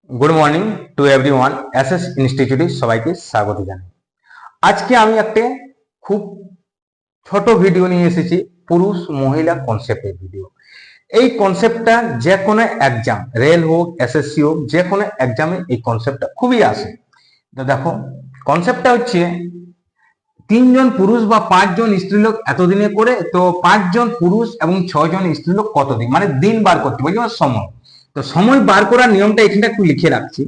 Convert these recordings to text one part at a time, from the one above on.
Good morning to everyone. SS ইনস্টিটিউটে সবাইকে স্বাগত জানাই। আজকে আমি একটা খুব ছোট ভিডিও নিয়ে এসেছি, পুরুষ মহিলা কনসেপ্টের ভিডিও। এই কনসেপ্টটা যে কোনো এক্সাম, রেল হোক এসএসসি হোক, যে কোনো এক্সামে এই কনসেপ্টটা খুবই আসে। তো দেখো, কনসেপ্টটা হচ্ছে তিনজন পুরুষ বা পাঁচজন স্ত্রীলোক এতদিনে করে, তো পাঁচজন পুরুষ এবং ছজন স্ত্রীলোক কতদিন, মানে দিন বার করতে বলছি, মানে সময়। তো সময় বার করার নিয়মটা এখানে একটু লিখে রাখছি।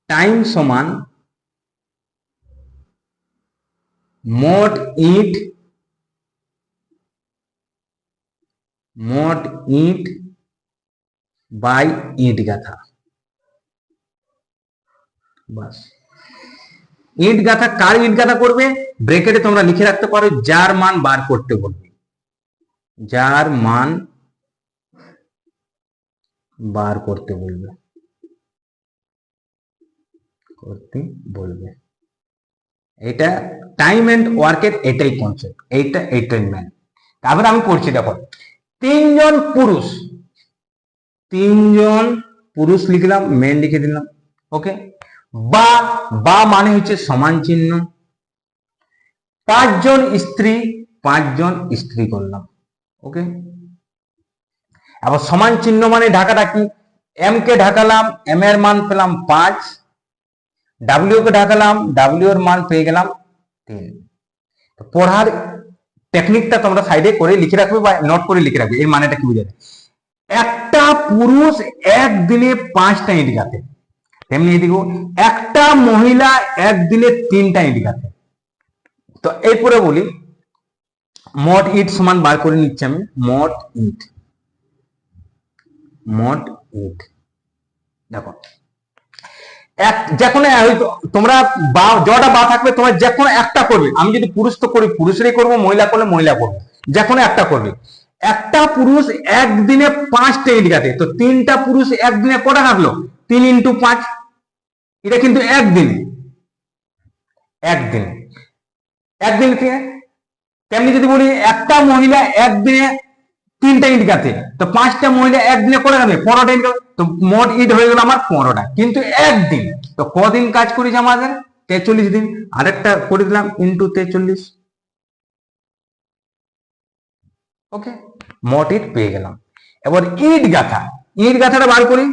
টাইম সমান মোট ইট বাই ইট গাথা। বাস, ইট গাথা কার ইট গাথা করবে, ব্রেকেটে তোমরা লিখে রাখতে পারো যার মান বার করতে বলবে, যার মান বার করতে বলবে। এটা টাইম এন্ড ওয়ার্কের এটাই কনসেপ্ট, এইটাই ম্যান। তারপরে আমি পড়ছি, দেখো, তিনজন পুরুষ লিখলাম, মেন লিখে দিলাম। ওকে, বা বা মানে হচ্ছে সমান চিহ্ন। পাঁচজন স্ত্রী করলাম। ওকে, আবার সমান চিহ্ন মানে ঢাকাঢাকি। এম কে ঢাকালাম, এম এর মান পেলাম 5, ডাব্লিউ কে ঢাকালাম, ডাব্লিউ এর মান পেয়ে গেলাম 3। পড়ার টেকনিকটা তোমরা সাইডে করে লিখে রাখবে বা নোট করে লিখে রাখবে। এর মানেটা কি বুঝাবে? একটা পুরুষ একদিনে 5টা ইট গাঁথে, তেমনি এদিকে একটা মহিলা একদিনে 3টা ইট গাঁথে। তো এরপরে বলি, মোট ইট সমান বার করে নিচ্ছি আমি। মোট ইট দেখো, যে কোনো তোমরা যটা বা থাকবে তোমার যে কোনো একটা করবে। আমি যদি পুরুষ তো করি পুরুষেরই করবো, মহিলা করলে মহিলা করবো, যে কোনো একটা করবে। একটা পুরুষ একদিনে 5টা ইট গাঁথে, তো 3টা পুরুষ একদিনে কটা গাঁথলো? 3 ইন্টু 5। এটা কিন্তু একদিনে তেমনি যদি বলি একটা মহিলা একদিনে 3টা ইট গাঁথে, তো 5টা মহিলা একদিনে করে গাঁথে 15টা ইট গাঁথে, তো মোট ইট হয়ে গেল আমার 15টা, কিন্তু একদিন। তো কদিন কাজ করেছে আমাদের? 43 দিন। আরেকটা করে দিলাম ইন্টু 43। ওকে, মোট ইট পেয়ে গেলাম। এবার ইট গাঁথাটা বার করি।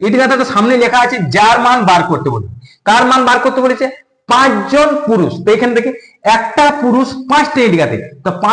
ইট গাঁথাটা সামনে লেখা আছে যার মান বার করতে বলেছে। কার মান বার করতে বলেছে? 5জন পুরুষ। তো এখান থেকে একটা পুরুষ 5টা ইট গাঁথে, তো 5